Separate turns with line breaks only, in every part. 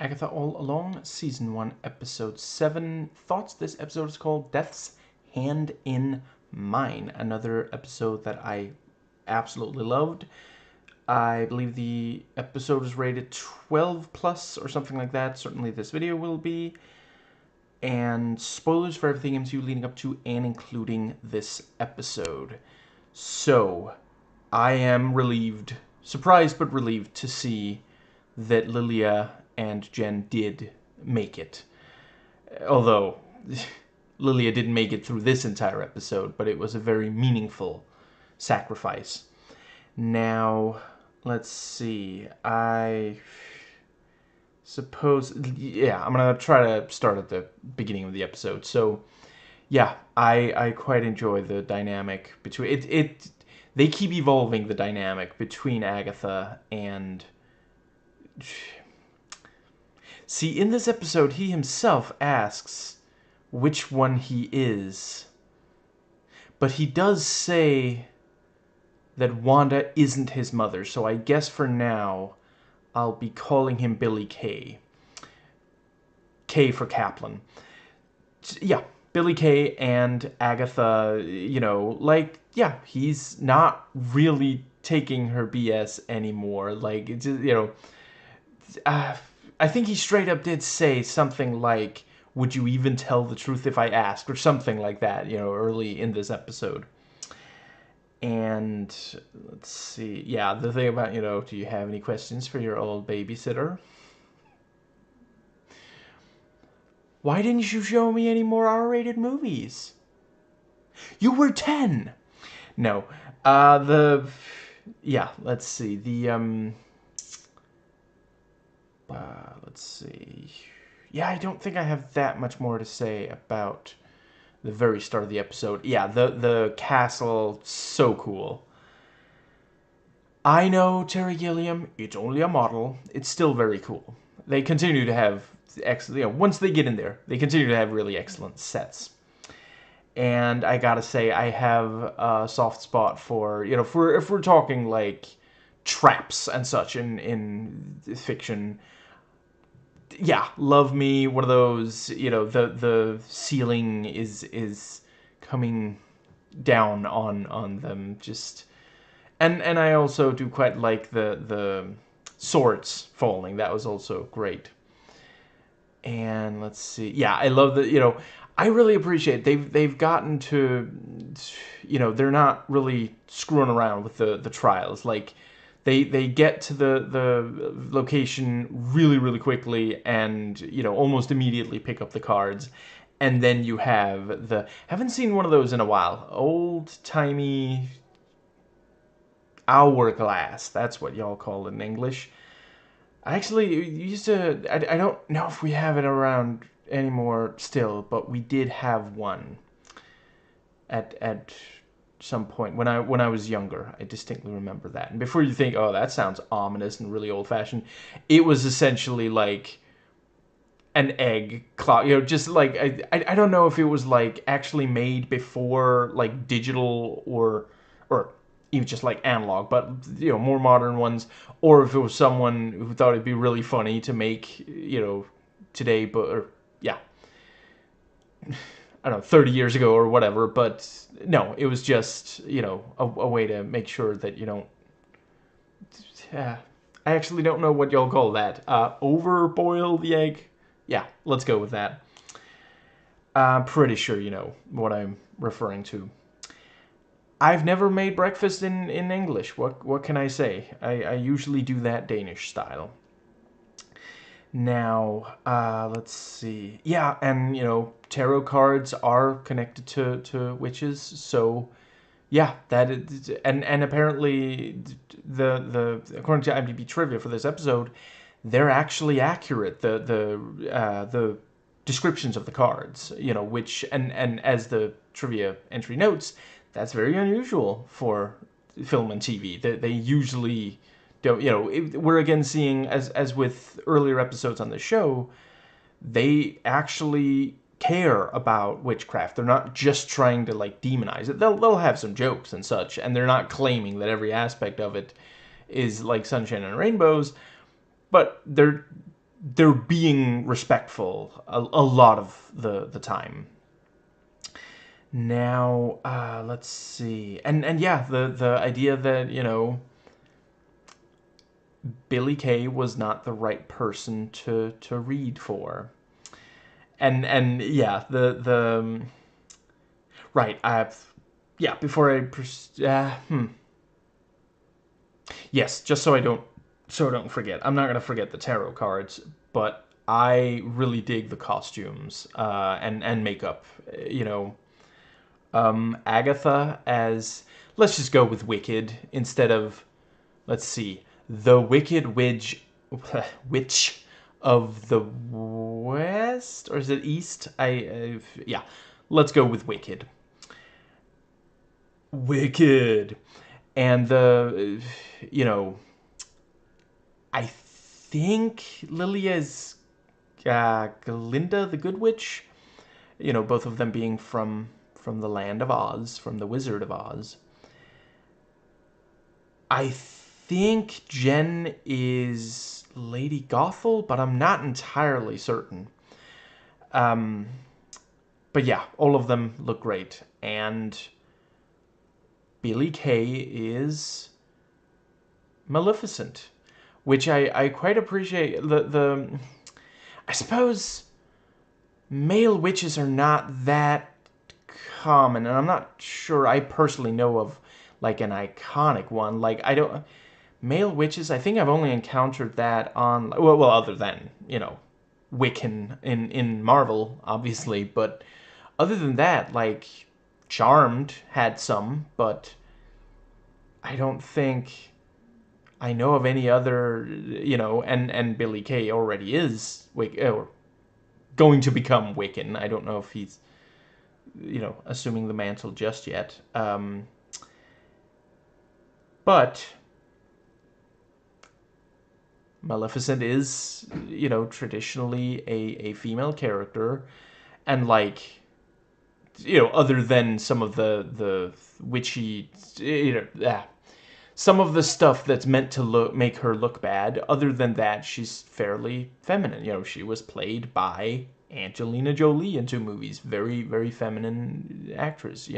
Agatha All Along, Season 1, Episode 7. Thoughts? This episode is called Death's Hand in Mine. Another episode that I absolutely loved. I believe the episode is rated 12 plus or something like that. Certainly this video will be. And spoilers for everything MCU leading up to and including this episode. So, I am relieved, surprised but relieved to see that Lilia and Jen did make it. Although, Lilia didn't make it through this entire episode, but it was a very meaningful sacrifice. Now, let's see. I suppose, yeah, I'm going to try to start at the beginning of the episode. So, yeah, I quite enjoy the dynamic between, they keep evolving the dynamic between Agatha and... See, in this episode, he himself asks which one he is. But he does say that Wanda isn't his mother, so I guess for now, I'll be calling him Billy K. K for Kaplan. Yeah, Billy K and Agatha, you know, like, yeah, he's not really taking her BS anymore. Like, it's just, you know... I think he straight up did say something like, would you even tell the truth if I asked? Or something like that, you know, early in this episode. And, let's see, yeah, the thing about, you know, do you have any questions for your old babysitter? Why didn't you show me any more R-rated movies? You were 10! No, yeah, let's see, let's see. Yeah, I don't think I have that much more to say about the very start of the episode. Yeah, the castle, so cool. I know, Terry Gilliam, it's only a model. It's still very cool. They continue to have excellent, you know, once they get in there, they continue to have really excellent sets. And I gotta say, I have a soft spot for, you know, if we're talking like traps and such in fiction. Yeah, Love Me, one of those, you know, the ceiling is coming down on them, just... And I also do quite like the swords falling. That was also great. And let's see. Yeah, I love the, you know, I really appreciate they've gotten to, you know, they're not really screwing around with the trials. Like, they get to the location really quickly and, you know, almost immediately pick up the cards. And then you have the... Haven't seen one of those in a while. Old-timey hourglass. That's what y'all call it in English. I actually used to... I don't know if we have it around anymore still, but we did have one at some point when I was younger. I distinctly remember that. And before you think, oh, that sounds ominous and really old-fashioned, it was essentially like an egg clock, you know, just like I don't know if it was like actually made before like digital or even just like analog, but, you know, more modern ones, or if it was someone who thought it'd be really funny to make, you know, today, but, or, yeah, I don't know, 30 years ago or whatever, but no, it was just, you know, a way to make sure that you don't... I actually don't know what y'all call that. Overboil the egg? Yeah, let's go with that. I'm pretty sure you know what I'm referring to. I've never made breakfast in English. What can I say? I usually do that Danish style. Now, let's see. Yeah, and, you know, tarot cards are connected to witches, so yeah, that is, and apparently the according to IMDb trivia for this episode, they're actually accurate. The descriptions of the cards, you know, which and as the trivia entry notes, that's very unusual for film and TV. They usually don't, you know, we're again seeing, as with earlier episodes on the show, they actually care about witchcraft. They're not just trying to, like, demonize it. They'll have some jokes and such, and they're not claiming that every aspect of it is like sunshine and rainbows, but they're they're being respectful a lot of the time. Now, let's see, and yeah, the idea that Billy Kay was not the right person to read for, and yeah, the right. Yeah. Before I yes, just so I don't forget. I'm not gonna forget the tarot cards, but I really dig the costumes and makeup. Agatha as, let's just go with Wicked instead of, let's see, the Wicked Witch of the West, or is it East? Yeah, let's go with Wicked. Wicked, and I think Lilia's Glinda the Good Witch. Both of them being from the land of Oz, from the Wizard of Oz. I think Jen is Lady Gothel, but I'm not entirely certain. But yeah, all of them look great. And Billy Kay is Maleficent, which I quite appreciate. I suppose male witches are not that common, and I'm not sure I personally know of like an iconic one. Like, I don't, male witches, I think I've only encountered that on, well other than Wiccan in Marvel, obviously, but other than that, like, Charmed had some, but I don't think I know of any other, and Billy Kay already is or going to become Wiccan. I don't know if he's assuming the mantle just yet. But Maleficent is, traditionally a female character, and like, other than some of the witchy, some of the stuff that's meant to make her look bad. Other than that, she's fairly feminine. She was played by Angelina Jolie in 2 movies. Very, very feminine actress.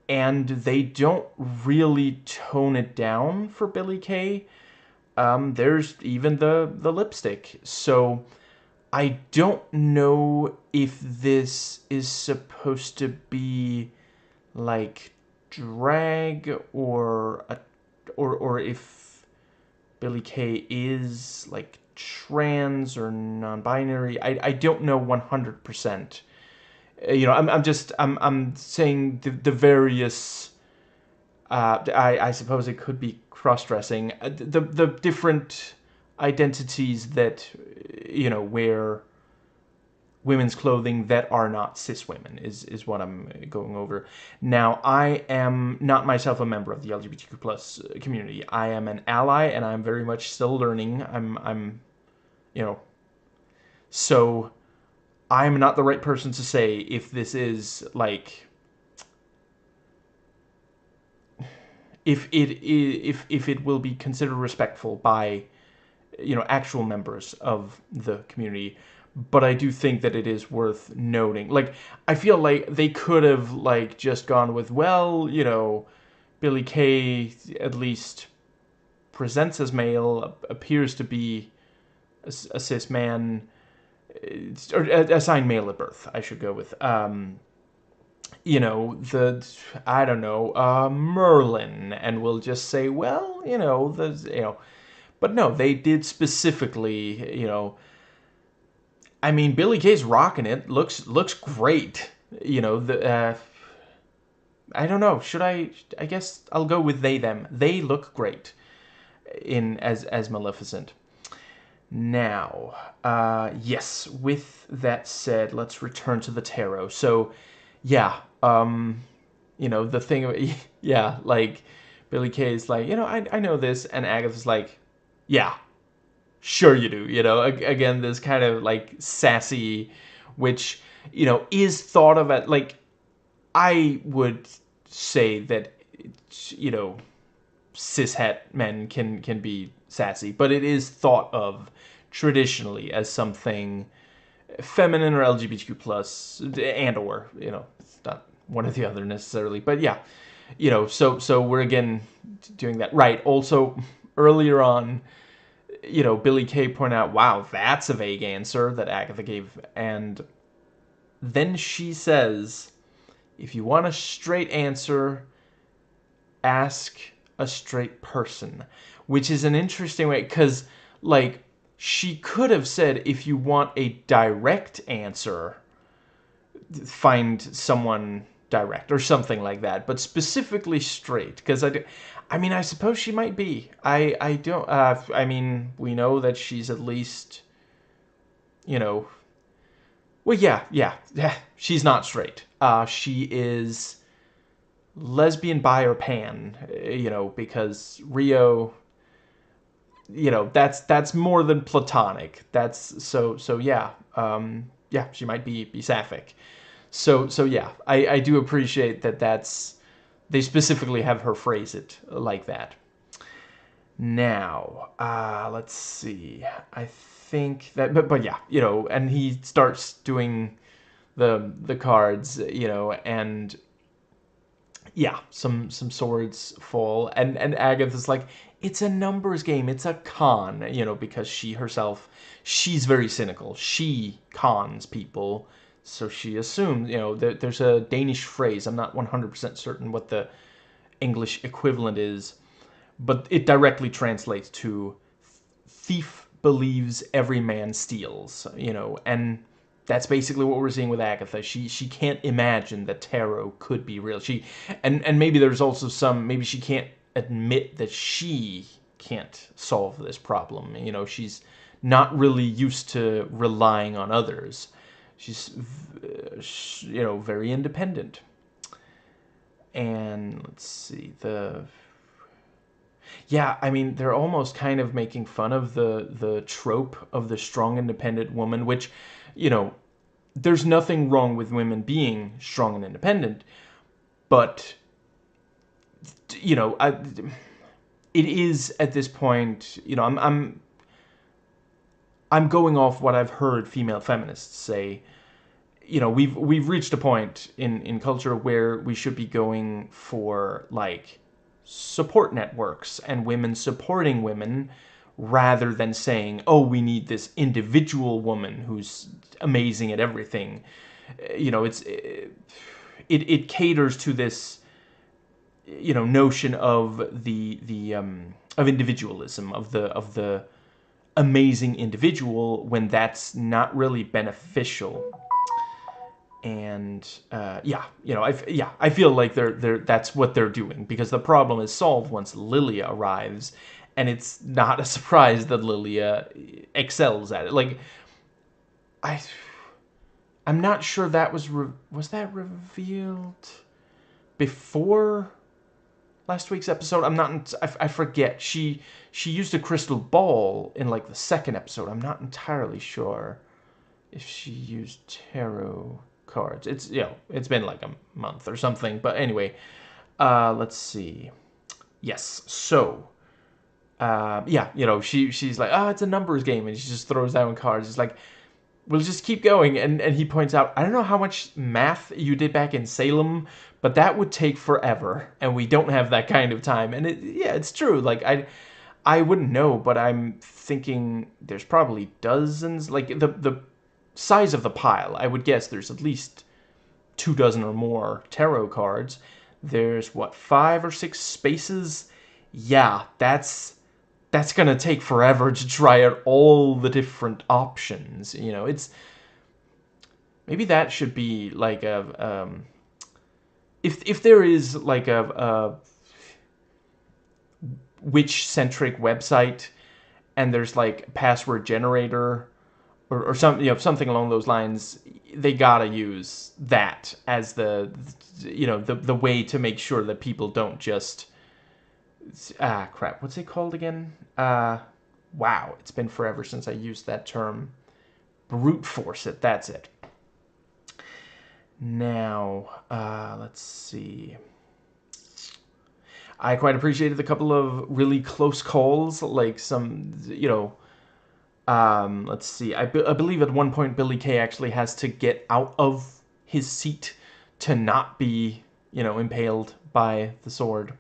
And they don't really tone it down for Billy Kay. There's even the lipstick. So I don't know if this is supposed to be like drag or if Billy Kay is like trans or non-binary. I don't know 100%. I'm saying the various. I suppose it could be cross-dressing. The different identities that wear women's clothing that are not cis women is what I'm going over. Now, I am not myself a member of the LGBTQ plus community. I am an ally, and I'm very much still learning. I'm so I'm not the right person to say if this is like, if it will be considered respectful by actual members of the community. But I do think that it is worth noting. Like, I feel like they could have like just gone with, well, Billy Kay at least presents as male, appears to be a cis man, or assigned male at birth, I should go with. I don't know, Merlin, and we'll just say, well, but no, they did specifically, I mean, Billy Kay's rocking it, looks great, I don't know, I guess I'll go with they, them. They look great in as Maleficent. Now, yes, with that said, let's return to the tarot. So, yeah, the thing of it, yeah, like, Billy Kay's like, I know this, and Agatha's like, yeah, sure you do, again, this kind of, like, sassy, which, is thought of at, like, I would say that, cishet men can be sassy, but it is thought of traditionally as something feminine or LGBTQ plus, and or it's not one or the other necessarily, but yeah, so we're again doing that right. Also, earlier on, Billy Kay pointed out, wow, that's a vague answer that Agatha gave, and then she says, if you want a straight answer, ask a straight person, which is an interesting way, because, like, she could have said, if you want a direct answer, find someone direct or something like that, but specifically straight, because I mean, I suppose she might be. I don't, I mean, we know that she's at least, you know, well, yeah, she's not straight. She is lesbian, bi, or pan, because Rio, that's more than platonic. That's so yeah, yeah, she might be sapphic. So yeah, I do appreciate that. They specifically have her phrase it like that. Now, let's see. I think that, but yeah, and he starts doing the cards, and yeah, some swords fall, and Agatha's like, it's a numbers game, it's a con, because she herself, she's very cynical. She cons people, so she assumes, that there's a Danish phrase. I'm not 100% certain what the English equivalent is, but it directly translates to thief believes every man steals, and that's basically what we're seeing with Agatha. She can't imagine that tarot could be real. And maybe there's also maybe she can't admit that she can't solve this problem. She's not really used to relying on others. She's very independent. And let's see, yeah, I mean, they're almost kind of making fun of the trope of the strong, independent woman, which, there's nothing wrong with women being strong and independent, but, it is at this point, I'm going off what I've heard female feminists say. We've reached a point in culture where we should be going for, like, support networks and women supporting women, rather than saying, oh, we need this individual woman who's amazing at everything. It caters to this, notion of the of individualism, of the amazing individual, when that's not really beneficial. And I feel like that's what they're doing, because the problem is solved once Lilia arrives, and it's not a surprise that Lilia excels at it. Like, I'm not sure that was that revealed before last week's episode. I forget. She used a crystal ball in, like, the second episode. I'm not entirely sure if she used tarot cards. It's been like a month or something, but anyway, let's see. Yes, so yeah, she's like, it's a numbers game, and she just throws down cards. It's like, we'll just keep going. And he points out, I don't know how much math you did back in Salem, but that would take forever, and we don't have that kind of time. And it's true. Like, I wouldn't know, but I'm thinking there's probably dozens, like, the size of the pile. I would guess there's at least 24 or more tarot cards. There's, what, 5 or 6 spaces? Yeah, that's gonna take forever to try out all the different options. It's, maybe that should be like a if there is like a witch-centric website, and there's like a password generator or something along those lines, they gotta use that as the way to make sure that people don't just, crap, what's it called again? Wow, it's been forever since I used that term. Brute force it, that's it. Now, let's see. I quite appreciated a couple of really close calls, like some, let's see. I believe at one point Billy Kay actually has to get out of his seat to not be, impaled by the sword.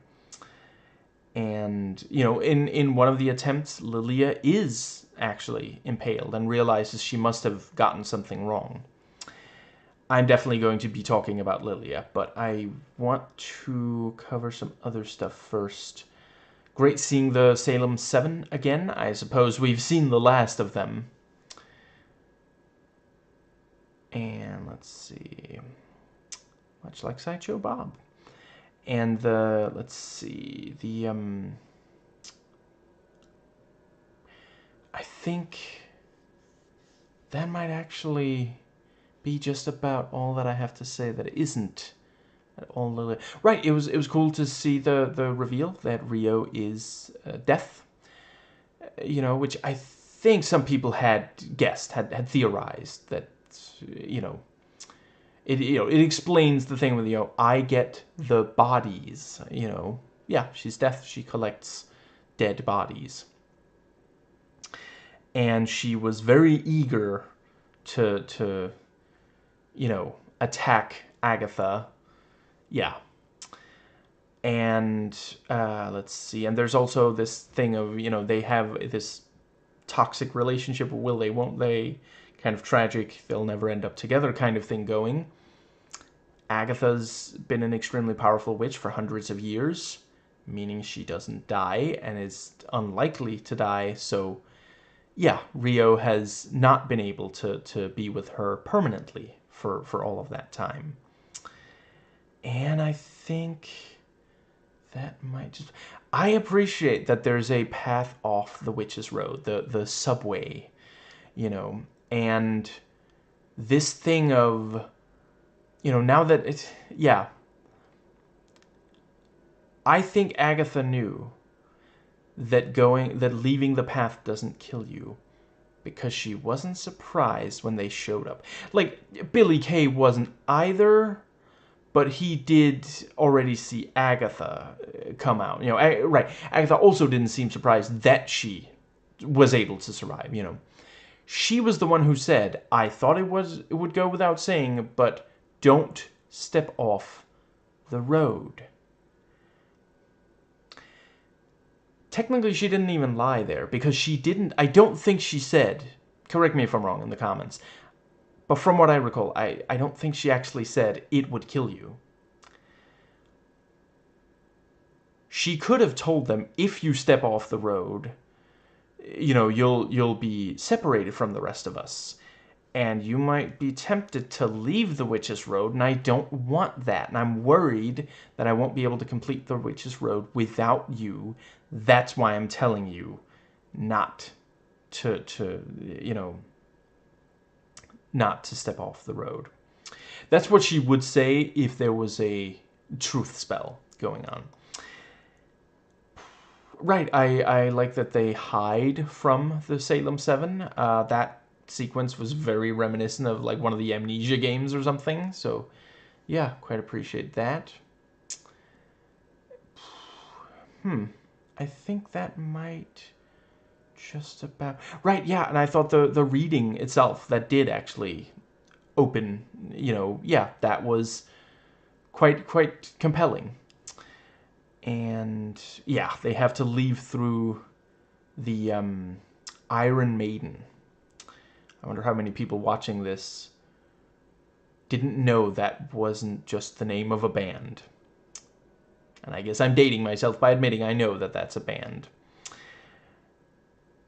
And, in one of the attempts, Lilia is actually impaled and realizes she must have gotten something wrong. I'm definitely going to be talking about Lilia, but I want to cover some other stuff first. Great seeing the Salem 7 again. I suppose we've seen the last of them. And let's see. Much like Sideshow Bob. And let's see, I think that might actually be just about all that I have to say that isn't at all Lily. Right, it was cool to see the reveal that Rio is Death, which I think some people had guessed, had theorized that, it explains the thing with, I get the bodies, yeah, she's Death, she collects dead bodies. And she was very eager to attack Agatha. Yeah. And let's see. And there's also this thing of, they have this toxic relationship, will they, won't they, kind of tragic, they'll never end up together kind of thing going. Agatha's been an extremely powerful witch for hundreds of years, meaning she doesn't die and is unlikely to die, so yeah, Rio has not been able to be with her permanently for all of that time. And I think that might just... I appreciate that there's a path off the Witch's Road, the subway, and this thing of, now that it's... Yeah. I think Agatha knew that leaving the path doesn't kill you, because she wasn't surprised when they showed up. Like, Billy Kay wasn't either, but he did already see Agatha come out. Right. Agatha also didn't seem surprised that she was able to survive, She was the one who said, I thought it would go without saying, but don't step off the road. Technically, she didn't even lie there, because she didn't... I don't think she said... Correct me if I'm wrong in the comments. But from what I recall, I don't think she actually said, it would kill you. She could have told them, if you step off the road, you'll be separated from the rest of us. And you might be tempted to leave the Witch's Road, and I don't want that. And I'm worried that I won't be able to complete the Witch's Road without you. That's why I'm telling you not to not to step off the road. That's what she would say if there was a truth spell going on. Right, I like that they hide from the Salem 7. That sequence was very reminiscent of like one of the Amnesia games or something. So, yeah, quite appreciate that. I think that might just about... Right, yeah, and I thought the reading itself, that did actually open, yeah, that was quite compelling. And, yeah, they have to leave through the Iron Maiden. I wonder how many people watching this didn't know that wasn't just the name of a band. And I guess I'm dating myself by admitting I know that that's a band.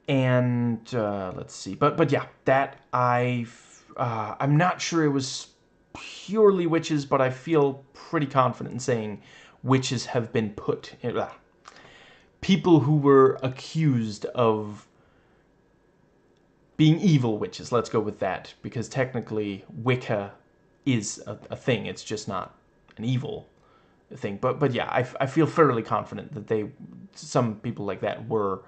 And let's see, but yeah, that I'm not sure it was purely witches, but I feel pretty confident in saying witches have been put in, people who were accused of being evil witches. Let's go with that, because technically Wicca is a thing. It's just not an evil thing. But yeah, I feel fairly confident that some people like that were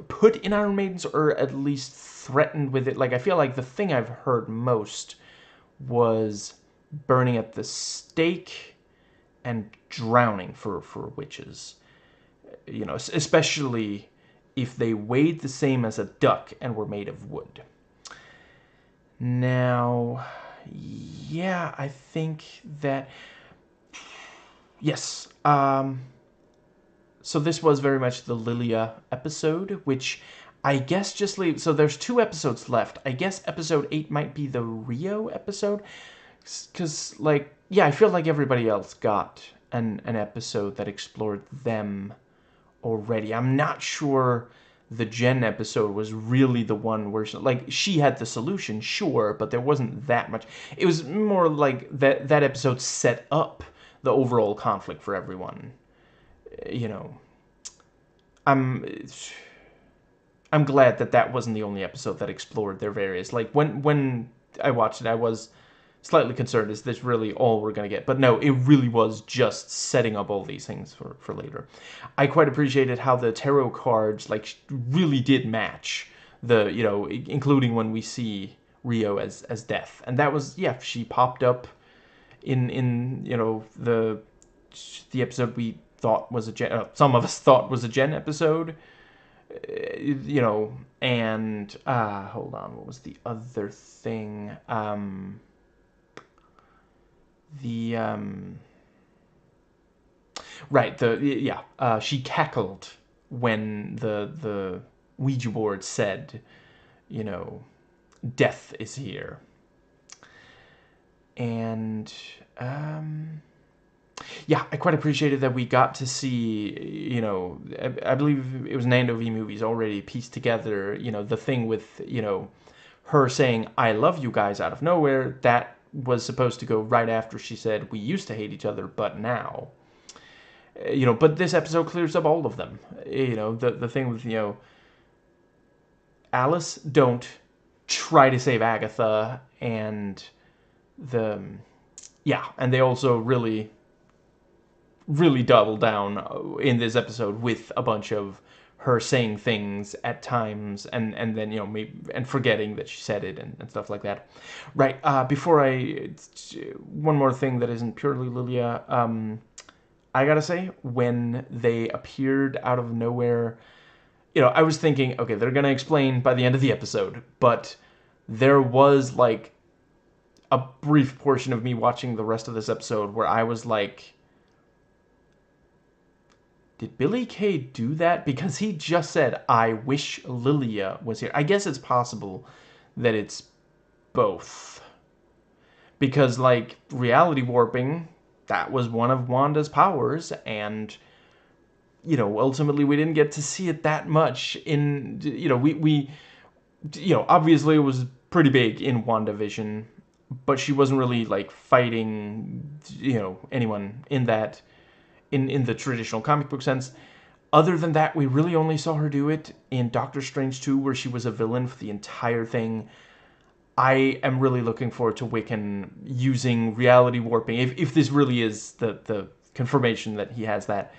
put in Iron Maidens, or at least threatened with it. Like, I feel like the thing I've heard most was burning at the stake and drowning for witches. You know, especially if they weighed the same as a duck and were made of wood. Now, yeah, I think that... Yes. So this was very much the Lilia episode, which I guess just leave... So there's 2 episodes left. I guess episode 8 might be the Rio episode. Because, like, yeah, I feel like everybody else got an episode that explored them already. I'm not sure the Jen episode was really the one where, like, she had the solution, sure, but there wasn't that much. It was more like that episode set up the overall conflict for everyone. You know, I'm glad that wasn't the only episode that explored their various... Like, when I watched it, I was slightly concerned, is this really all we're going to get? But no, it really was just setting up all these things for later. I quite appreciated how the tarot cards, like, really did match the, you know, including when we see Rio as Death. And that was, yeah, she popped up in you know, the episode we thought was a Jen, some of us thought was a Jen episode. You know, and, hold on, what was the other thing? Right, she cackled when the Ouija board said, you know, death is here. And, yeah, I quite appreciated that we got to see, you know, I believe it was Nando V Movies already pieced together, you know, the thing with, you know, her saying, I love you guys out of nowhere. That was supposed to go right after she said, we used to hate each other, but now. You know, but this episode clears up all of them. You know, the thing with, you know, Alice, don't try to save Agatha, and and they also really double down in this episode with a bunch of her saying things at times and then, you know, maybe, and forgetting that she said it and stuff like that. Right, before one more thing that isn't purely Lilia, I gotta say, when they appeared out of nowhere, you know, I was thinking, okay, they're gonna explain by the end of the episode, but there was, like, a brief portion of me watching the rest of this episode where I was like, did Billy Kay do that? Because he just said, I wish Lilia was here. I guess it's possible that it's both. Because, like, reality warping, that was one of Wanda's powers, and, you know, ultimately we didn't get to see it that much in, you know, we you know, obviously it was pretty big in WandaVision, but she wasn't really, like, fighting, you know, anyone in that, in the traditional comic book sense. Other than that, we really only saw her do it in Doctor Strange 2, where she was a villain for the entire thing. I am really looking forward to Wiccan using reality warping, if this really is the confirmation that he has that,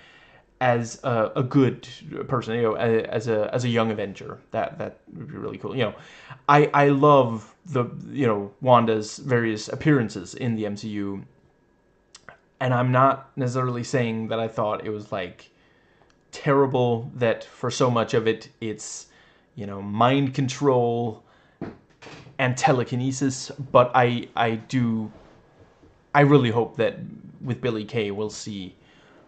as a good person, you know, as a young Avenger. That would be really cool. You know, I love you know, Wanda's various appearances in the MCU. And I'm not necessarily saying that I thought it was, like, terrible, that for so much of it, it's, you know, mind control and telekinesis. But I really hope that with Billy Kay, we'll see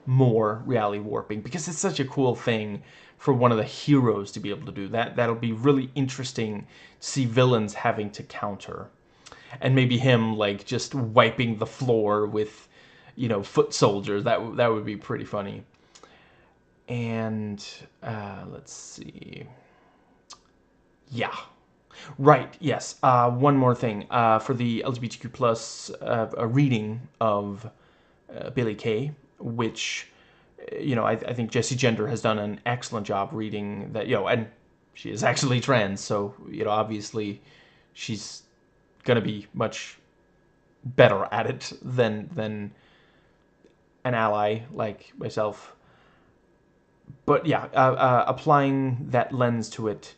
more reality warping, because it's such a cool thing for one of the heroes to be able to do. That'll be really interesting to see villains having to counter. And maybe him, like, just wiping the floor with, you know, foot soldiers. That would be pretty funny. And let's see. Yeah. Right, yes. One more thing. For the LGBTQ plus a reading of Billy Kay, which, you know, I think Jessie Gender has done an excellent job reading that, you know, and she is actually trans, so, you know, obviously she's going to be much better at it than an ally like myself. But yeah, applying that lens to it,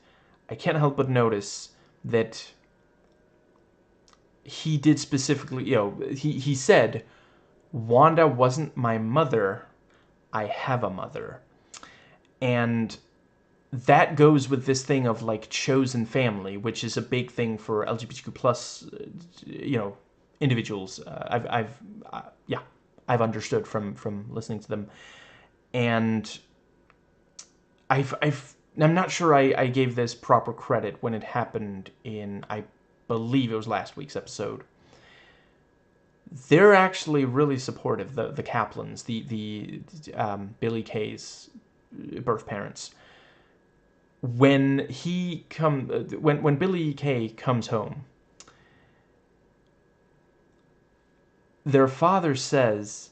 I can't help but notice that he did specifically, you know, he said, Wanda wasn't my mother. I have a mother. And that goes with this thing of like chosen family, which is a big thing for LGBTQ plus, individuals. I've understood from listening to them, and I'm not sure I gave this proper credit when it happened in, I believe it was last week's episode. They're actually really supportive. The Kaplans, the Billy Kay's birth parents. When when Billy Kay comes home, their father says,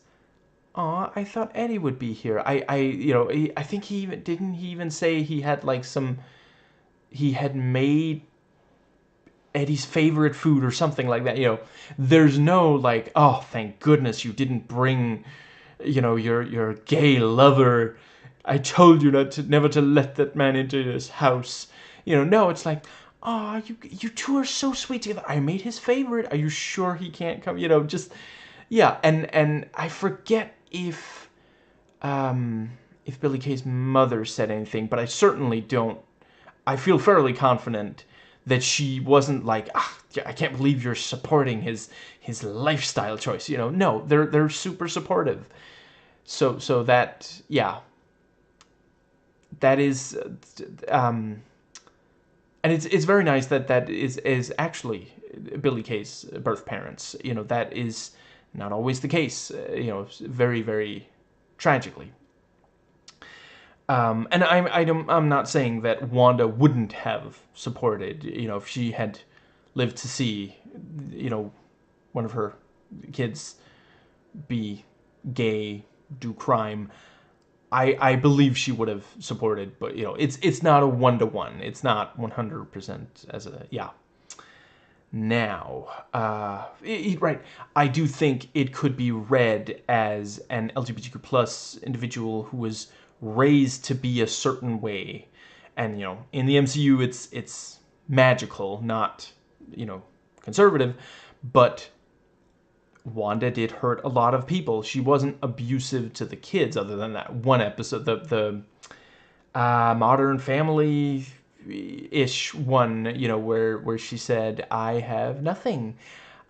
"Aw, I thought Eddie would be here." I think he even say he had like he had made Eddie's favorite food or something like that. There's no like, "Oh, thank goodness you didn't bring, your gay lover. I told you never to let that man into this house." No, it's like, "Oh, you two are so sweet together. I made his favorite. Are you sure he can't come?" Just yeah, and I forget if Billy Kay's mother said anything, but I certainly don't. I feel fairly confident that she wasn't like, I can't believe you're supporting his lifestyle choice. No, they're super supportive. So that, yeah, that is, and it's very nice that is actually Billy Kay's birth parents. That is not always the case. Very, very tragically. And I'm not saying that Wanda wouldn't have supported, if she had lived to see, one of her kids be gay, do crime. I believe she would have supported, but it's not a 1-to-1. It's not 100% as a, yeah. Now, right, I do think it could be read as an LGBTQ plus individual who was raised to be a certain way, and in the MCU it's magical, not conservative, but Wanda did hurt a lot of people. She wasn't abusive to the kids, other than that one episode, the Modern Family ish one, where she said, "I have nothing.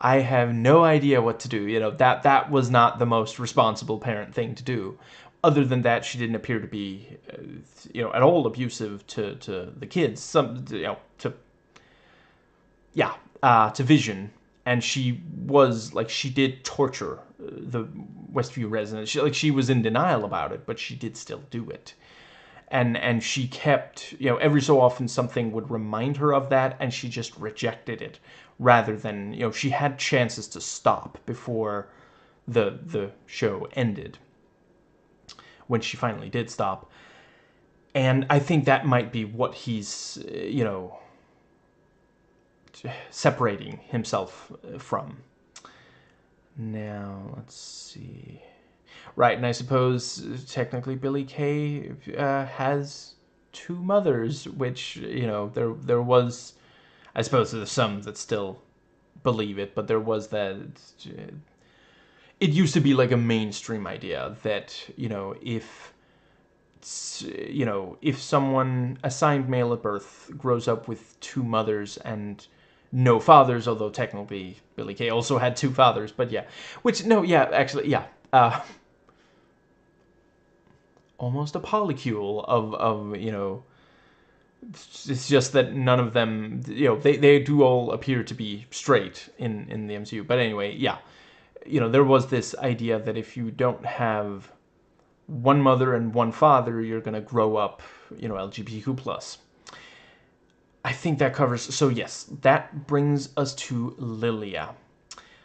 I have no idea what to do." That was not the most responsible parent thing to do. Other than that, she didn't appear to be, at all abusive to the kids. To Vision, and she was like, she did torture the Westview residents. She was in denial about it, but she did still do it. And she kept, every so often something would remind her of that, and she just rejected it, rather than, she had chances to stop before the show ended, when she finally did stop. And I think that might be what he's, separating himself from. Now, let's see. Right, and I suppose technically Billy Kay has two mothers, which, there was, I suppose there's some that still believe it, but there was that, it used to be like a mainstream idea that, if someone assigned male at birth grows up with two mothers and no fathers, although technically Billy Kay also had two fathers, but yeah, which, no, yeah, actually, yeah, almost a polycule of it's just that none of them, they do all appear to be straight in the MCU. But anyway, yeah, there was this idea that if you don't have one mother and one father, you're going to grow up, LGBTQ plus. I think that covers, so yes, that brings us to Lilia.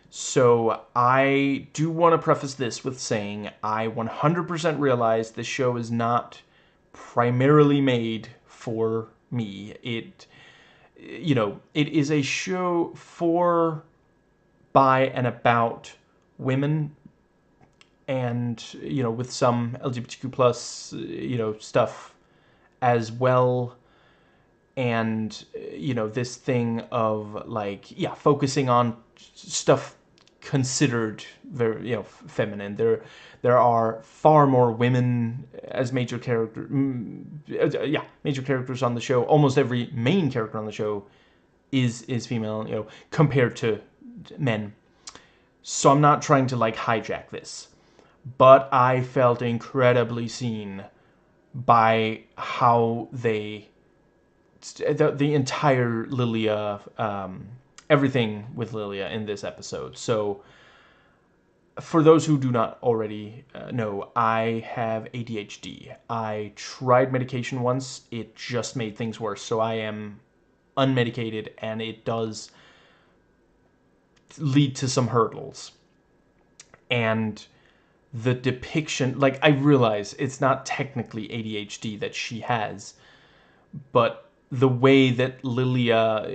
So I do want to preface this with saying I 100% realize this show is not primarily made for me. It is a show for, by, and about women, and, with some LGBTQ plus, stuff as well. And, this thing of, like, yeah, focusing on stuff considered very, feminine. There are far more women as major major characters on the show. Almost every main character on the show is female, compared to men. So I'm not trying to like hijack this, but I felt incredibly seen by how the entire Lilia, everything with Lilia in this episode. So for those who do not already know, I have ADHD. I tried medication once. It just made things worse. So I am unmedicated, and it does lead to some hurdles. And the depiction, like, I realize it's not technically ADHD that she has, but the way that Lilia,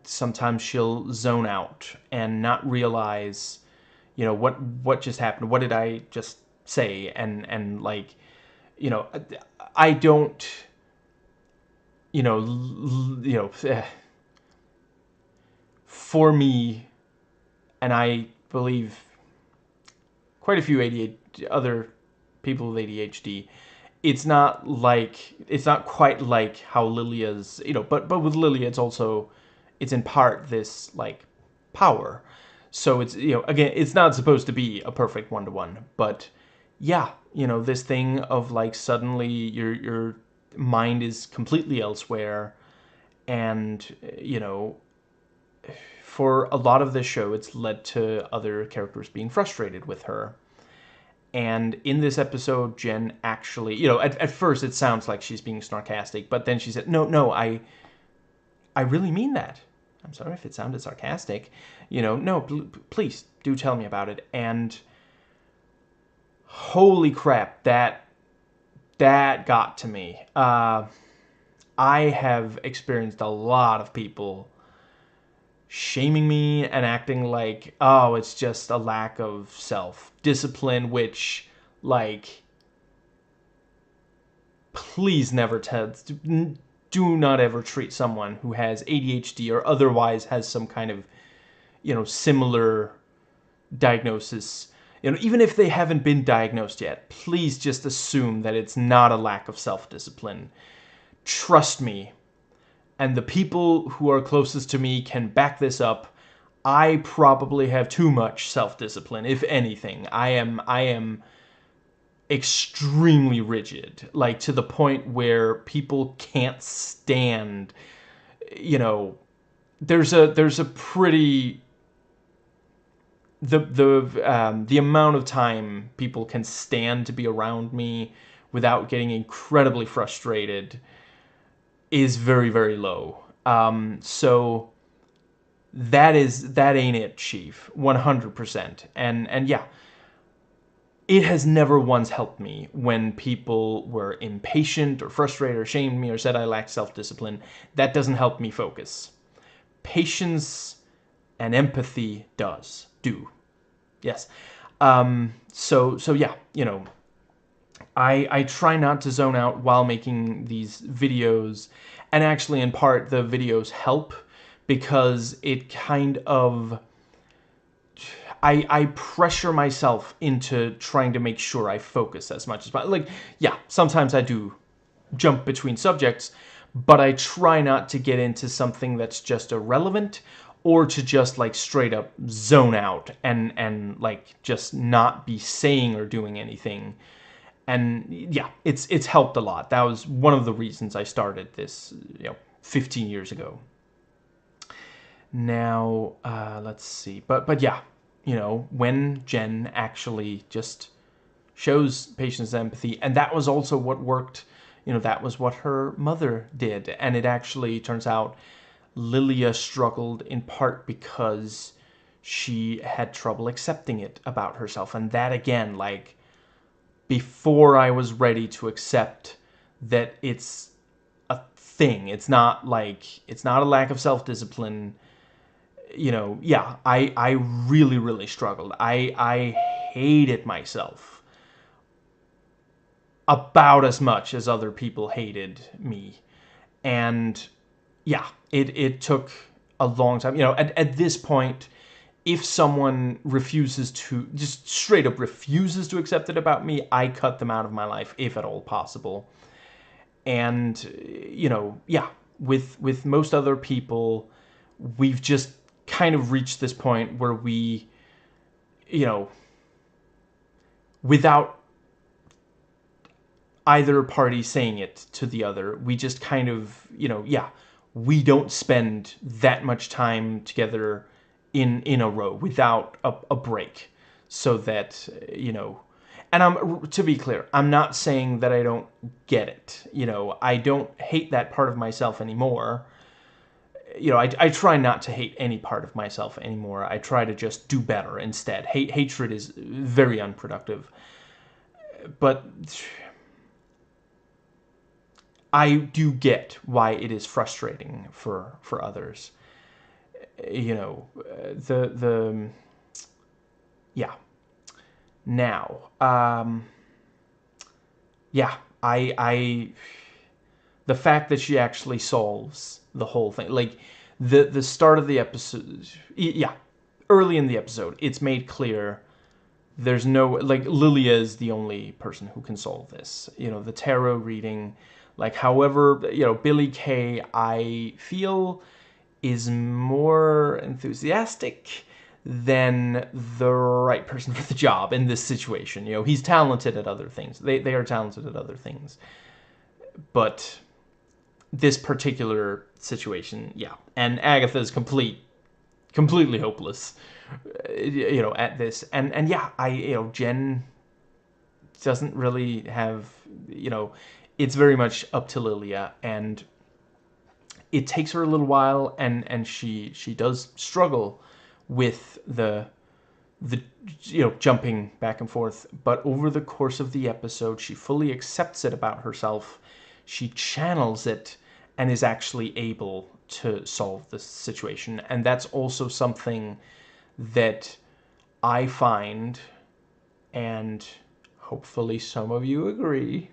sometimes she'll zone out and not realize, what just happened, what did I just say, and like, I don't, for me, and I believe quite a few other people with ADHD, it's not quite like how Lilia's, but with Lilia, it's in part this like power. So it's, again, it's not supposed to be a perfect one-to-one, but yeah, this thing of like suddenly your mind is completely elsewhere, and for a lot of this show, it's led to other characters being frustrated with her. And in this episode, Jen actually, at first it sounds like she's being sarcastic, but then she said, no, I really mean that. I'm sorry if it sounded sarcastic. No, please do tell me about it. And holy crap, that got to me. I have experienced a lot of people shaming me and acting like, oh, it's just a lack of self-discipline, which, like, please never do not ever treat someone who has ADHD or otherwise has some kind of, similar diagnosis, even if they haven't been diagnosed yet, please just assume that it's not a lack of self-discipline. Trust me. And the people who are closest to me can back this up. I probably have too much self-discipline, if anything. I am extremely rigid, like to the point where people can't stand, there's a pretty, the amount of time people can stand to be around me without getting incredibly frustrated is very, very low. So that ain't it, Chief. 100%. And yeah, it has never once helped me when people were impatient or frustrated or shamed me or said I lacked self-discipline. That doesn't help me focus. Patience and empathy do. Yes. So yeah, I try not to zone out while making these videos, and actually in part the videos help because it kind of, I pressure myself into trying to make sure I focus as much as possible. Like, yeah, sometimes I do jump between subjects, but I try not to get into something that's just irrelevant or to just like straight up zone out and like just not be saying or doing anything. And yeah, it's helped a lot. That was one of the reasons I started this, 15 years ago. Now, let's see. But yeah, when Jen actually just shows patience and empathy, and that was also what worked, that was what her mother did. And it actually turns out Lilia struggled in part because she had trouble accepting it about herself. And that, again, like, before I was ready to accept that it's a thing, it's not a lack of self-discipline, yeah, I really, really struggled. I hated myself about as much as other people hated me. And yeah, it took a long time. At this point, if someone refuses to, just straight up refuses to accept it about me, I cut them out of my life, if at all possible. And, yeah, with most other people, we've just kind of reached this point where we, without either party saying it to the other, we just kind of, yeah, we don't spend that much time together in a row without a break, so that, and to be clear, I'm not saying that I don't get it. I don't hate that part of myself anymore. I try not to hate any part of myself anymore. I try to just do better instead. Hatred is very unproductive. But I do get why it is frustrating for others. The yeah. Now, yeah, I the fact that she actually solves the whole thing, like the start of the episode, yeah, early in the episode, it's made clear there's no, like, Lilia is the only person who can solve this. The tarot reading, like, however, Billy Kay, I feel, is more enthusiastic than the right person for the job in this situation. He's talented at other things. They are talented at other things. But this particular situation, yeah. And Agatha is completely hopeless, at this. And yeah, Jen doesn't really have, it's very much up to Lilia, and it takes her a little while, and she does struggle with the jumping back and forth, but over the course of the episode, she fully accepts it about herself. She channels it and is actually able to solve the situation. And that's also something that I find, and hopefully some of you agree.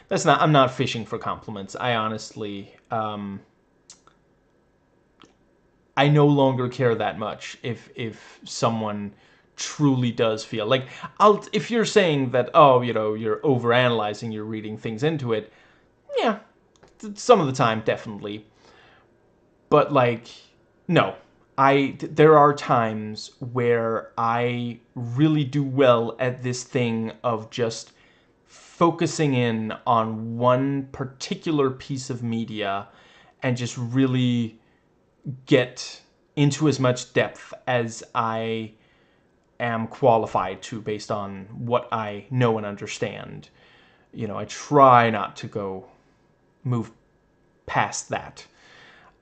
I'm not fishing for compliments. I honestly, I no longer care that much if someone truly does feel like, if you're saying that, oh, you're overanalyzing, you're reading things into it, yeah, some of the time, definitely. But, like, no. There are times where I really do well at this thing of just focusing in on one particular piece of media and just really get into as much depth as I am qualified to based on what I know and understand. I try not to move past that.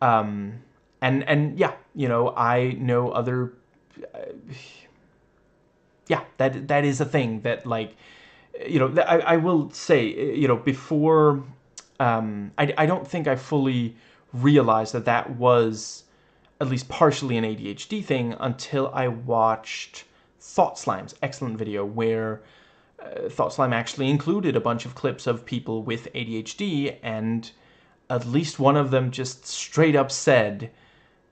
And yeah, I know other, yeah, that is a thing that, like, I will say, before, I don't think I fully realized that was at least partially an ADHD thing until I watched Thought Slime's excellent video, where Thought Slime actually included a bunch of clips of people with ADHD, and at least one of them just straight up said,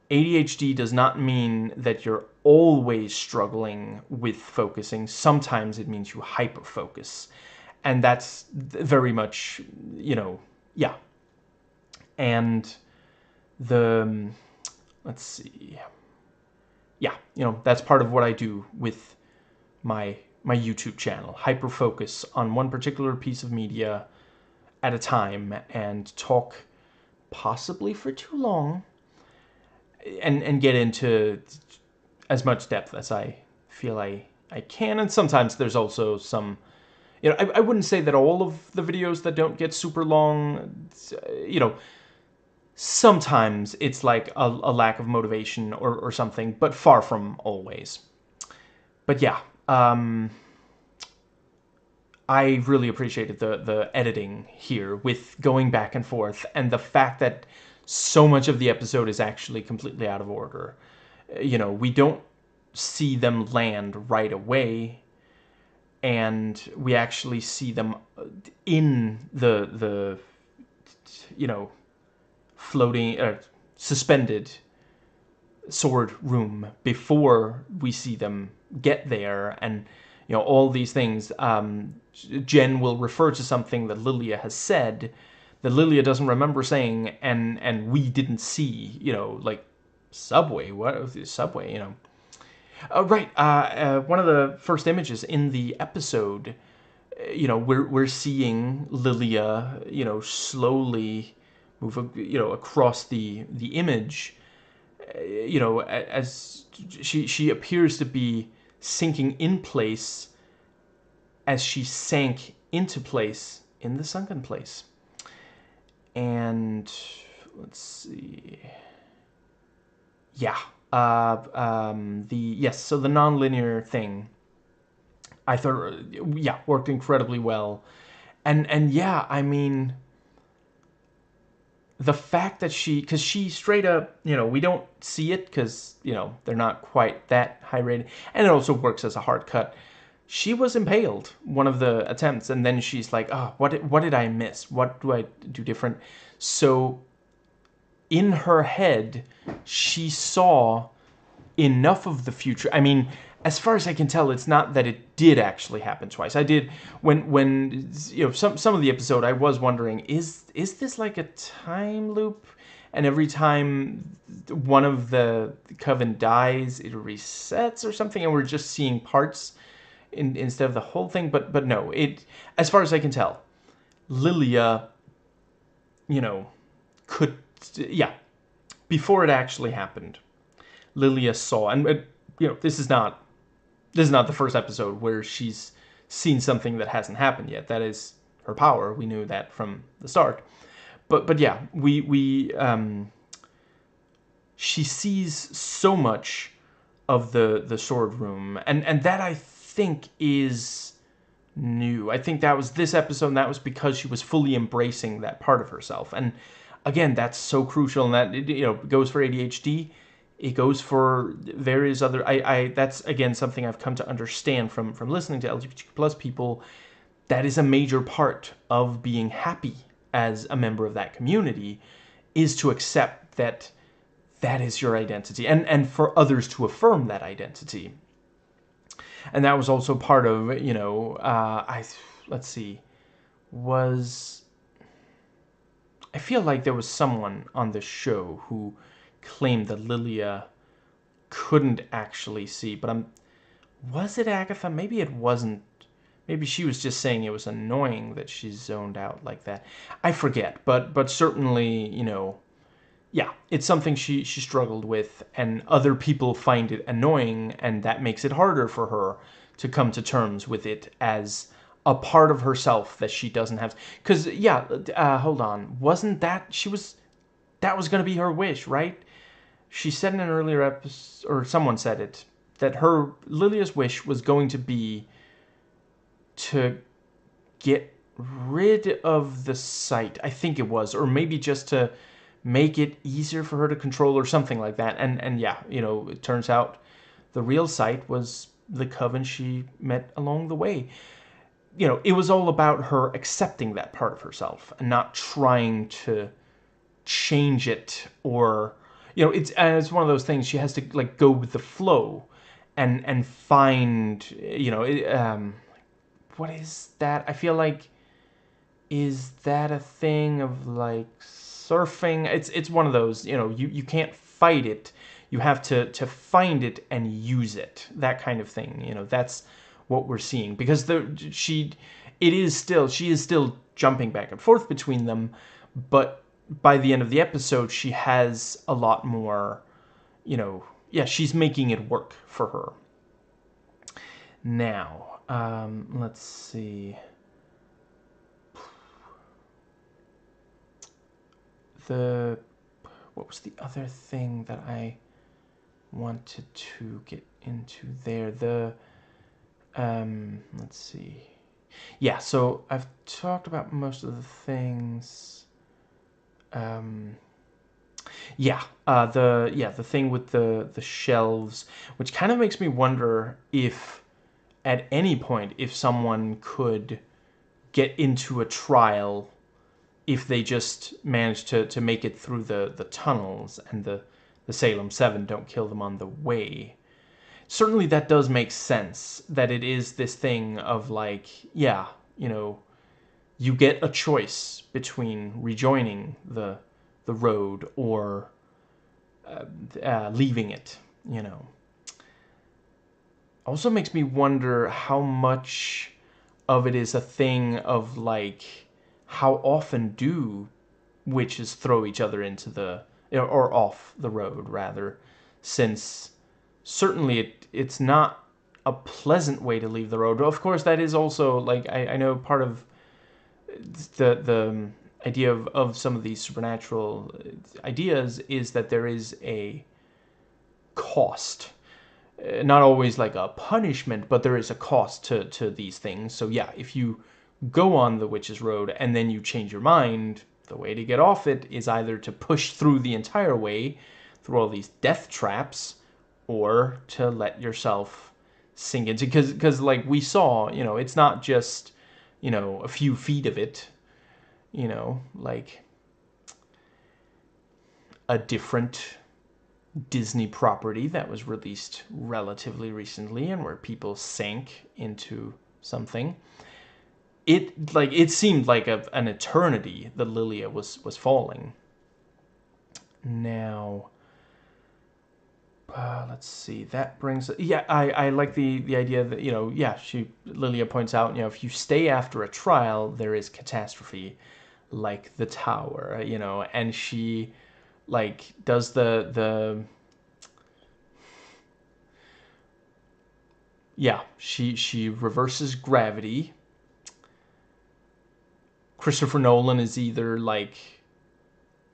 ADHD does not mean that you're always struggling with focusing. Sometimes it means you hyperfocus. And that's very much, yeah. And let's see. Yeah, that's part of what I do with my YouTube channel. Hyperfocus on one particular piece of media at a time and talk possibly for too long, and get into as much depth as I feel I can. And sometimes there's also some, I wouldn't say that all of the videos that don't get super long, sometimes it's like a lack of motivation or something, but far from always. But yeah, I really appreciated the editing here with going back and forth, and the fact that so much of the episode is actually completely out of order. We don't see them land right away, and we actually see them in the floating, suspended sword room before we see them get there, and all these things. Jen will refer to something that Lilia has said that Lilia doesn't remember saying, and we didn't see. Like subway. What was the subway? Right. One of the first images in the episode. We're seeing Lilia. Slowly move. Across the image. As she appears to be sinking in place as she sank into place in the sunken place. And let's see. Yeah. So the nonlinear thing, I thought, yeah, worked incredibly well. And yeah, I mean, the fact that because she straight up, we don't see it because, they're not quite that high rated. And it also works as a hard cut. She was impaled one of the attempts, and then she's like, oh, what did I miss? What do I do different? So in her head, she saw enough of the future. I mean, as far as I can tell, it's not that it did actually happen twice. I did when some of the episode, I was wondering, is this like a time loop? And every time one of the coven dies, it resets or something, and we're just seeing parts instead of the whole thing. But no, as far as I can tell, Lilia, could, yeah, before it actually happened, Lilia saw, and this is not the first episode where she's seen something that hasn't happened yet. That is her power. We knew that from the start. But yeah, she sees so much of the sword room, and that I think is new. I think that was this episode, and that was because she was fully embracing that part of herself. And again, that's so crucial, and that it goes for ADHD. It goes for various other. That's again something I've come to understand from listening to LGBTQ plus people. That is a major part of being happy as a member of that community, is to accept that that is your identity, and for others to affirm that identity. And that was also part of, let's see, I feel like there was someone on the show who claimed that Lilia couldn't actually see, but was it Agatha? Maybe it wasn't. Maybe she was just saying it was annoying that she zoned out like that. I forget, but certainly, yeah, it's something she struggled with, and other people find it annoying, and that makes it harder for her to come to terms with it as a part of herself that she doesn't have. Because, yeah, hold on. Wasn't that, that was going to be her wish, right? She said in an earlier episode, or someone said it, that Lilia's wish was going to be to get rid of the sight. I think it was, or maybe just to make it easier for her to control or something like that. And yeah, it turns out the real sight was the coven she met along the way. It was all about her accepting that part of herself and not trying to change it, or it's one of those things she has to like go with the flow and find what is that? I feel like, is that a thing of like surfing? It's one of those, you can't fight it. You have to find it and use it. That kind of thing. That's what we're seeing, because she is still jumping back and forth between them, but by the end of the episode she has a lot more, yeah, she's making it work for her. Now, let's see. What was the other thing that I wanted to get into there? Let's see. Yeah, so I've talked about most of the things. The thing with the shelves, which kind of makes me wonder if at any point if someone could get into a trial if they just managed to make it through the tunnels and the the Salem 7 don't kill them on the way. Certainly that does make sense, that it is this thing of like, yeah, you get a choice between rejoining the road or leaving it, Also makes me wonder how much of it is a thing of like, how often do witches throw each other into or off the road rather, since certainly it's not a pleasant way to leave the road. Of course, that is also like, I know part of the idea of some of these supernatural ideas is that there is a cost. Not always like a punishment, but there is a cost to these things. So yeah, if you go on the witch's road and then you change your mind, the way to get off it is either to push through the entire way, through all these death traps, or to let yourself sink into, because like we saw, it's not just, a few feet of it, like a different Disney property that was released relatively recently and where people sank into something. It seemed like an eternity that Lilia was falling. Now, let's see. That brings, yeah. I like the idea that Lilia points out, if you stay after a trial, there is catastrophe, like the tower, and she like does the yeah, she reverses gravity. Christopher Nolan is either like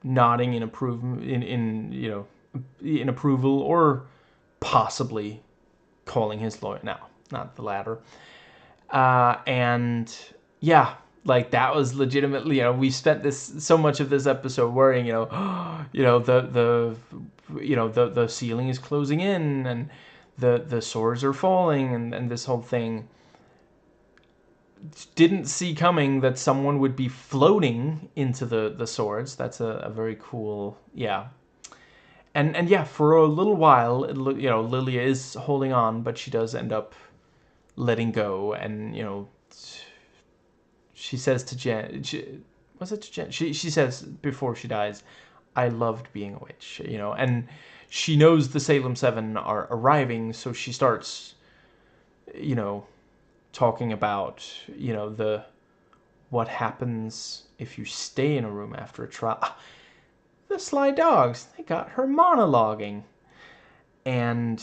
nodding in approval in approval, or possibly calling his lawyer. No, not the latter. And yeah, like that was legitimately, we spent so much of this episode worrying, the ceiling is closing in and the swords are falling and this whole thing. Didn't see coming that someone would be floating into the swords. That's a very cool, yeah. And yeah, for a little while, Lilia is holding on, but she does end up letting go, and she says to Jen, was it to Jen? She says before she dies, "I loved being a witch," and she knows the Salem 7 are arriving, so she starts, talking about, what happens if you stay in a room after a trial. The sly dogs, they got her monologuing. And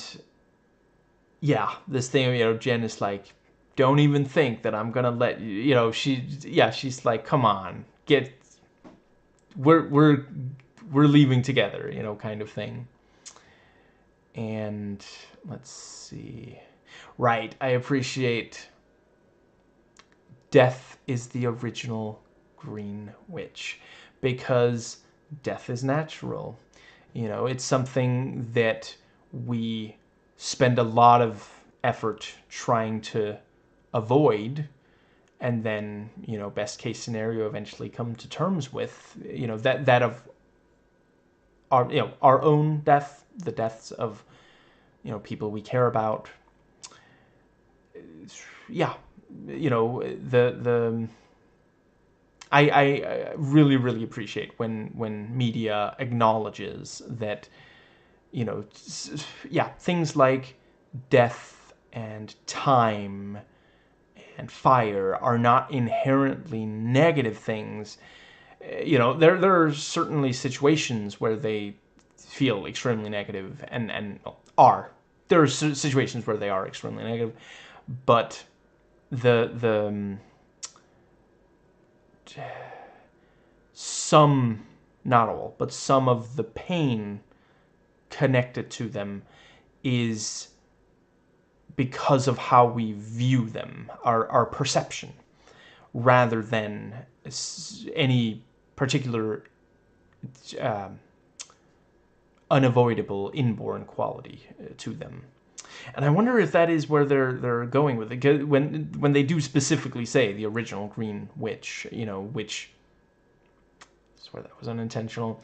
yeah, this thing, Jen is like, don't even think that I'm gonna let you, she's like, come on, we're leaving together, kind of thing. And let's see. Right, I appreciate death is the original Green Witch, because death is natural. It's something that we spend a lot of effort trying to avoid, and then, best case scenario, eventually come to terms with, that of our own death, the deaths of, people we care about. Yeah, I really, really appreciate when media acknowledges that, things like death and time and fire are not inherently negative things. There are certainly situations where they feel extremely negative and are. There are situations where they are extremely negative, but some, not all, but some of the pain connected to them is because of how we view them, our perception, rather than any particular unavoidable inborn quality to them. And I wonder if that is where they're going with it. When they do specifically say the original Green Witch, which I swear that was unintentional.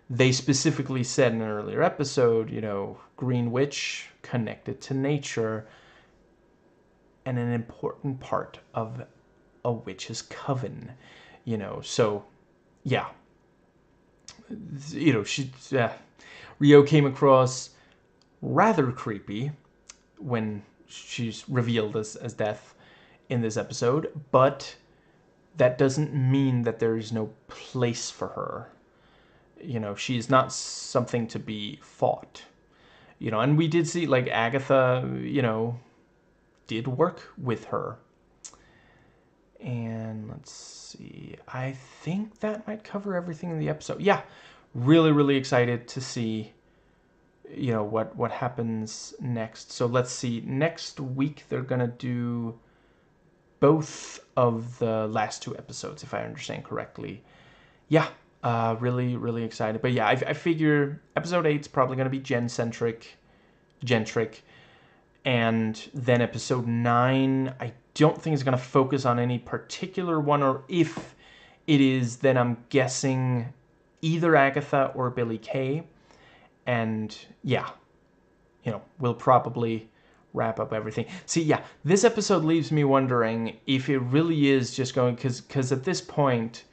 they specifically said in an earlier episode, Green Witch connected to nature and an important part of a witch's coven, so yeah, she Rio came across rather creepy when she's revealed as Death in this episode, but that doesn't mean that there is no place for her. She's not something to be fought. And we did see, like, Agatha, did work with her. And let's see. I think that might cover everything in the episode. Yeah, really, really excited to see, what happens next. So let's see. Next week, they're going to do both of the last 2 episodes, if I understand correctly. Yeah, really, really excited. But yeah, I figure episode 8 is probably going to be gentric. And then episode 9, I don't think it's going to focus on any particular one, or if it is, then I'm guessing either Agatha or Billy Kay. And yeah, we'll probably wrap up everything. See, yeah, this episode leaves me wondering if it really is just going, because at this point,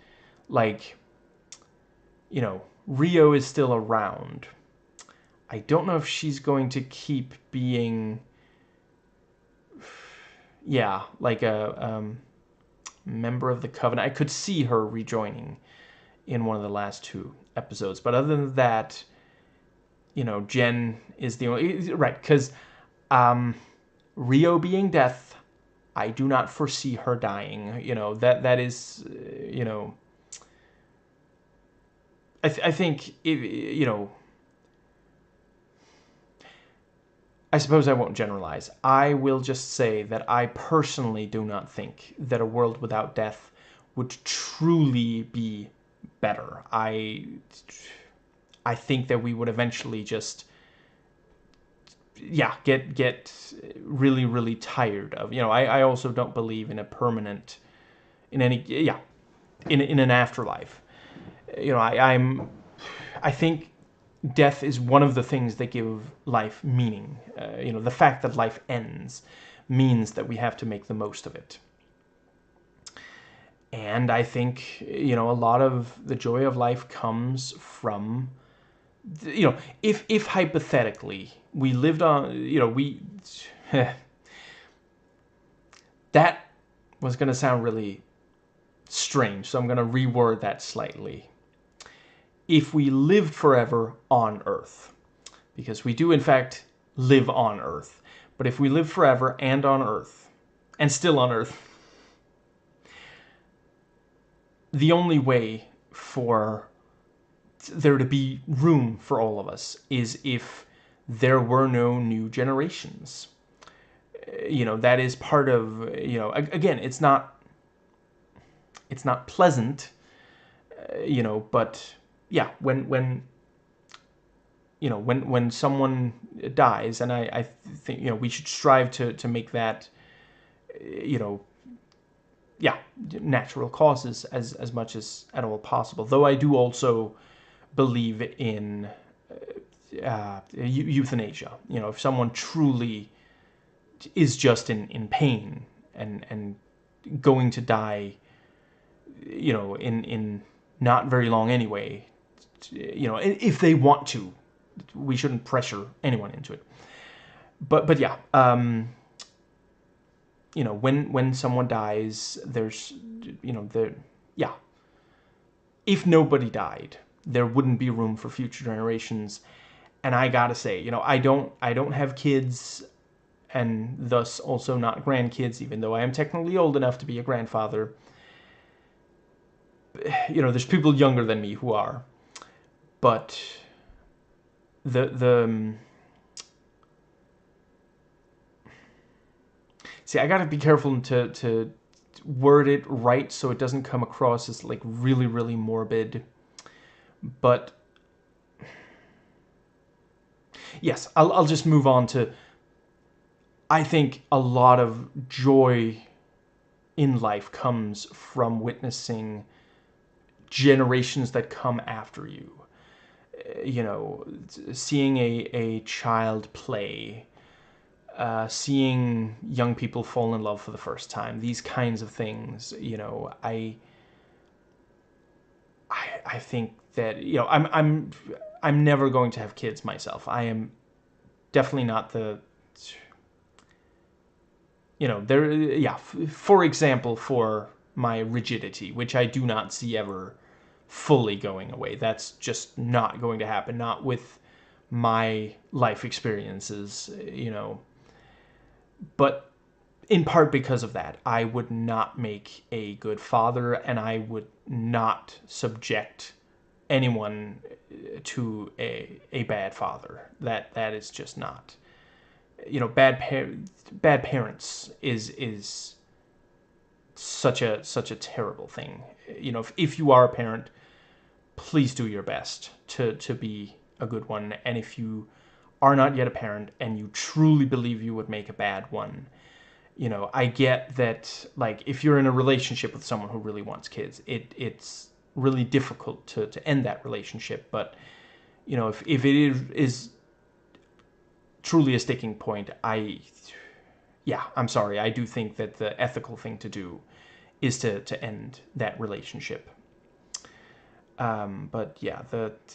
like, Rio is still around. I don't know if she's going to keep being, like a member of the Coven. I could see her rejoining in one of the last 2 episodes. But other than that, Jen is the only... Right, because Rio being Death, I do not foresee her dying. That is, I think, I suppose I won't generalize. I will just say that I personally do not think that a world without death would truly be better. I think that we would eventually just, get really, really tired of. I also don't believe in a permanent, in an afterlife. I think death is one of the things that give life meaning. The fact that life ends means that we have to make the most of it. And I think, a lot of the joy of life comes from, if hypothetically we lived on, that was going to sound really strange, so I'm going to reword that slightly. If we lived forever on Earth, because we do in fact live on Earth, but if we live forever and on Earth, and still on Earth, the only way for there to be room for all of us is if there were no new generations. That is part of, again, it's not pleasant, but yeah, when someone dies, and I think, we should strive to make that, natural causes as much as at all possible. Though I do also believe in euthanasia. If someone truly is just in pain and going to die, in not very long anyway, if they want to, we shouldn't pressure anyone into it. But yeah, when someone dies, there's, if nobody died, there wouldn't be room for future generations. And I gotta say, I don't have kids, and thus also not grandkids, even though I am technically old enough to be a grandfather. There's people younger than me who are, but see, I gotta be careful to word it right so it doesn't come across as like really, really morbid. But yes, I'll just move on to, I think a lot of joy in life comes from witnessing generations that come after you. you know, seeing a child play, seeing young people fall in love for the first time, these kinds of things, you know, I think that, you know, I'm never going to have kids myself. I am definitely not the, you know, there, yeah, for example, for my rigidity, which I do not see ever fully going away. That's just not going to happen, not with my life experiences, you know. But in part because of that, I would not make a good father, and I would not subject anyone to a bad father. That is just not, you know, bad parents is such a terrible thing. You know, if you are a parent, please do your best to be a good one. And if you are not yet a parent and you truly believe you would make a bad one, you know, I get that, like, if you're in a relationship with someone who really wants kids, it's really difficult to end that relationship. But, you know, if it is truly a sticking point, yeah, I'm sorry. I do think that the ethical thing to do is to end that relationship. But yeah,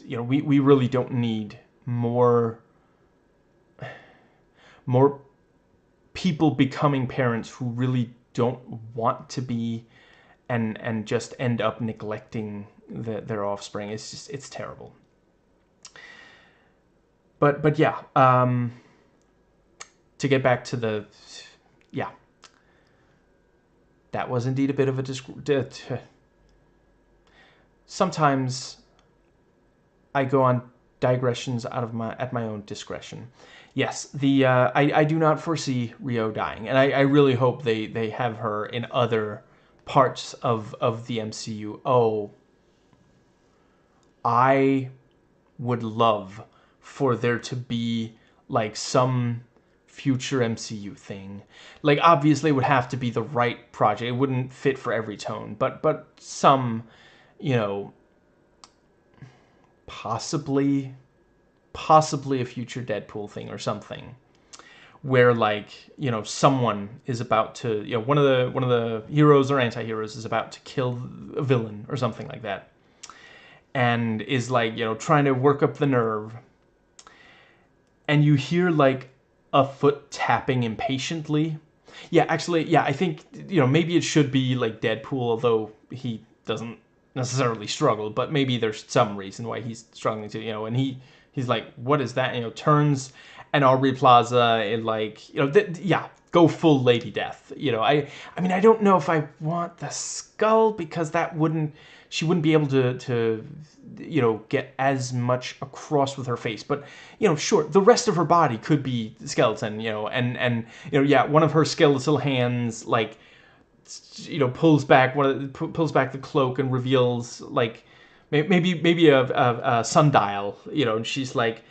you know, we really don't need more people becoming parents who really don't want to be, and just end up neglecting their offspring. It's terrible. But yeah, to get back to the, yeah, that was indeed a bit of a sometimes I go on digressions at my own discretion. Yes, I do not foresee Rio dying, and I really hope they have her in other parts of the MCU. Oh, I would love for there to be like some future MCU thing. Like, obviously it would have to be the right project. It wouldn't fit for every tone, but some, you know, possibly a future Deadpool thing or something, where, like, you know, someone is about to, you know, one of the heroes or anti-heroes is about to kill a villain or something like that, and is, like, you know, trying to work up the nerve, and you hear like a foot tapping impatiently. Yeah, actually, yeah, I think, you know, maybe it should be like Deadpool, although he doesn't necessarily struggle, but maybe there's some reason why he's struggling to, you know, and he's like, what is that? You know, turns, and Aubrey Plaza, and, like, you know, yeah, go full Lady Death. You know, I mean, I don't know if I want the skull, because that wouldn't, she wouldn't be able to you know, get as much across with her face. But, you know, sure, the rest of her body could be skeleton, you know, and you know, yeah, one of her skeletal hands, like, you know, pulls back the cloak and reveals, like, maybe a sundial, you know, and she's like,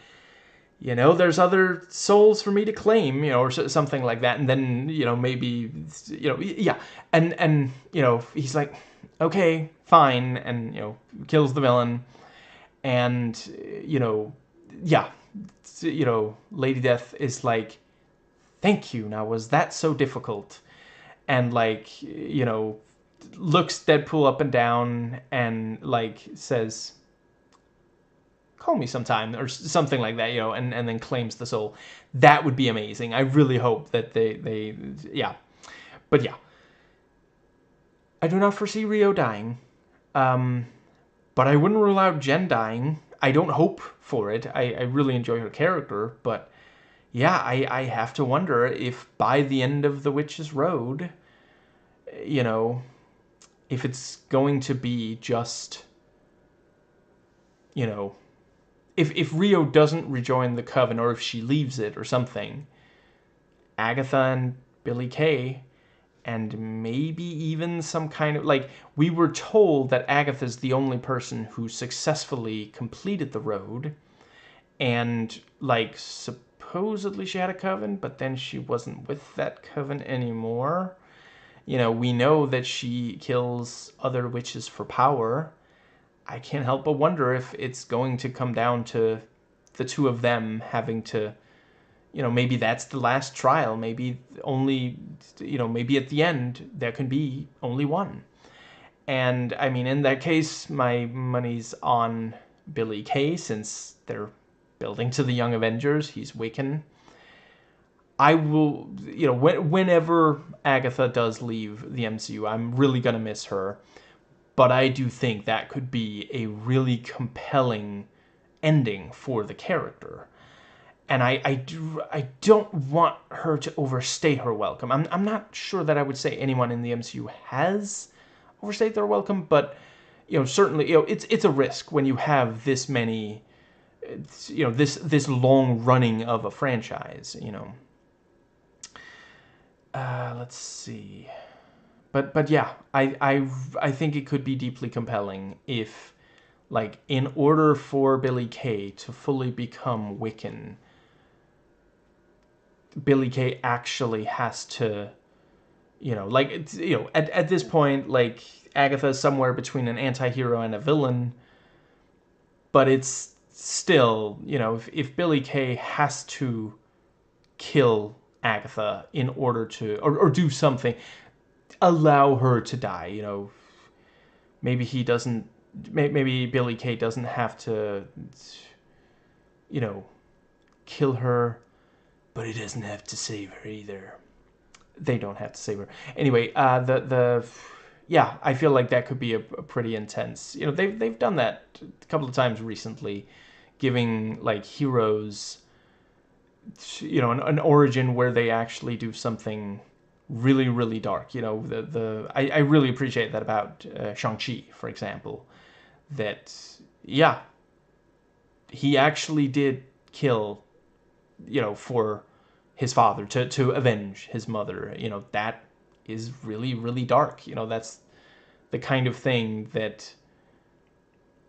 you know, there's other souls for me to claim, you know, or something like that. And then, you know, maybe, you know, yeah, and you know, he's like, okay, fine, and, you know, kills the villain. And, you know, yeah, you know, Lady Death is like, thank you, now was that so difficult? And, like, you know, looks Deadpool up and down and, like, says, call me sometime, or something like that, you know, and then claims the soul. That would be amazing. I really hope that they yeah. But yeah, I do not foresee Rio dying. But I wouldn't rule out Jen dying. I don't hope for it. I really enjoy her character, but yeah, I have to wonder if by the end of The Witch's Road, you know, if it's going to be just, you know, if Rio doesn't rejoin the Coven, or if she leaves it or something, Agatha and Billy Kay, and maybe even some kind of, like, we were told that Agatha's the only person who successfully completed the road, and, like, supposedly she had a coven, but then she wasn't with that coven anymore. You know, we know that she kills other witches for power. I can't help but wonder if it's going to come down to the two of them having to, maybe that's the last trial. Maybe only, maybe at the end there can be only one. And I mean, in that case, my money's on Billy Kay, since they're building to the Young Avengers. He's Wiccan. I will, whenever Agatha does leave the MCU, I'm really going to miss her. But I do think that could be a really compelling ending for the character. And I don't want her to overstay her welcome. I'm not sure that I would say anyone in the MCU has overstayed their welcome, but certainly it's a risk when you have this many, this long running of a franchise. Let's see. But yeah, I think it could be deeply compelling if, like, in order for Billy Kay to fully become Wiccan, Billy Kay actually has to, like, at this point, like, Agatha's somewhere between an anti-hero and a villain, but it's still, if Billy Kay has to kill Agatha in order to, or do something, allow her to die, maybe he doesn't, maybe Billy Kay doesn't have to, kill her, but he doesn't have to save her either. They don't have to save her. Anyway, yeah, I feel like that could be a pretty intense. They've done that a couple of times recently, giving, like, heroes, an origin where they actually do something really, really dark. I really appreciate that about Shang-Chi, for example. That, yeah, he actually did kill, for his father, to avenge his mother. That is really, really dark. That's the kind of thing that,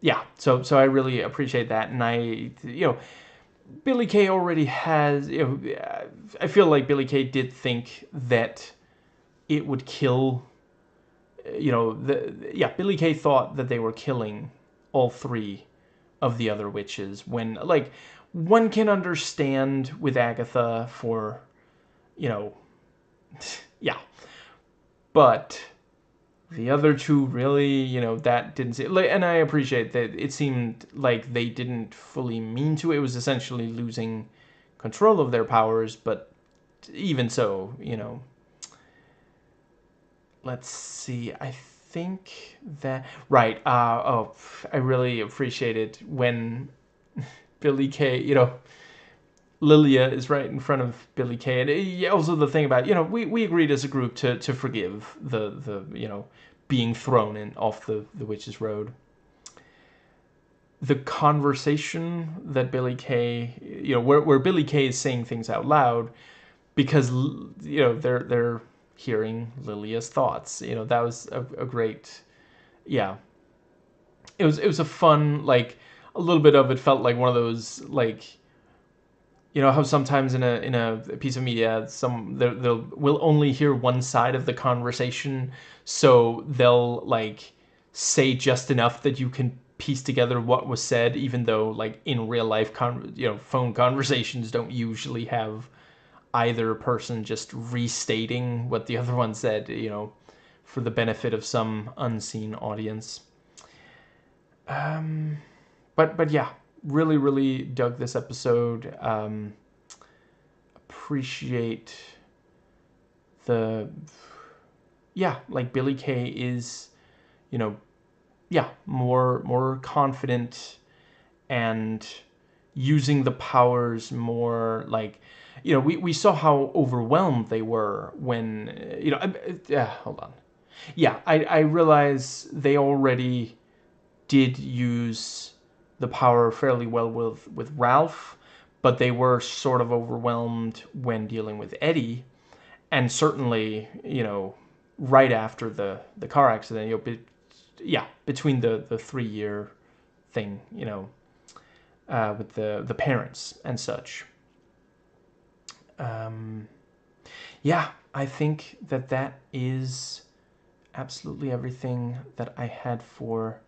yeah. So I really appreciate that, and Billy Kay already has, I feel like Billy Kay did think that it would kill, Billy Kay thought that they were killing all three of the other witches, when, like, one can understand with Agatha for, yeah, but the other two really, that didn't seem, like, and I appreciate that it seemed like they didn't fully mean to. It was essentially losing control of their powers, but even so, let's see. I think that, right. I really appreciated when Billy Kay, Lilia is right in front of Billy Kay, and also the thing about, we agreed as a group to forgive the being thrown in off the witch's road. The conversation that Billy Kay, where Billy Kay is saying things out loud, because they're hearing Lilia's thoughts. That was a great, yeah. It was a fun, like, a little bit of it felt like one of those, like, how sometimes in a piece of media, they'll will only hear one side of the conversation, so they'll, like, say just enough that you can piece together what was said, even though, like, in real life, phone conversations don't usually have either person just restating what the other one said, for the benefit of some unseen audience. But yeah, really, really dug this episode. Appreciate the, yeah, like, Billy Kay is, yeah, more confident and using the powers more, like, we saw how overwhelmed they were when, hold on. Yeah, I realize they already did use the power fairly well with Ralph, but they were sort of overwhelmed when dealing with Eddie, and certainly, right after the car accident, between the 3-year thing, with the parents and such. Yeah, I think that is absolutely everything that I had for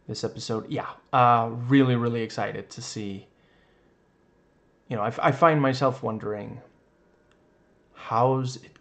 this episode. Yeah, really, really excited to see. I find myself wondering, how's it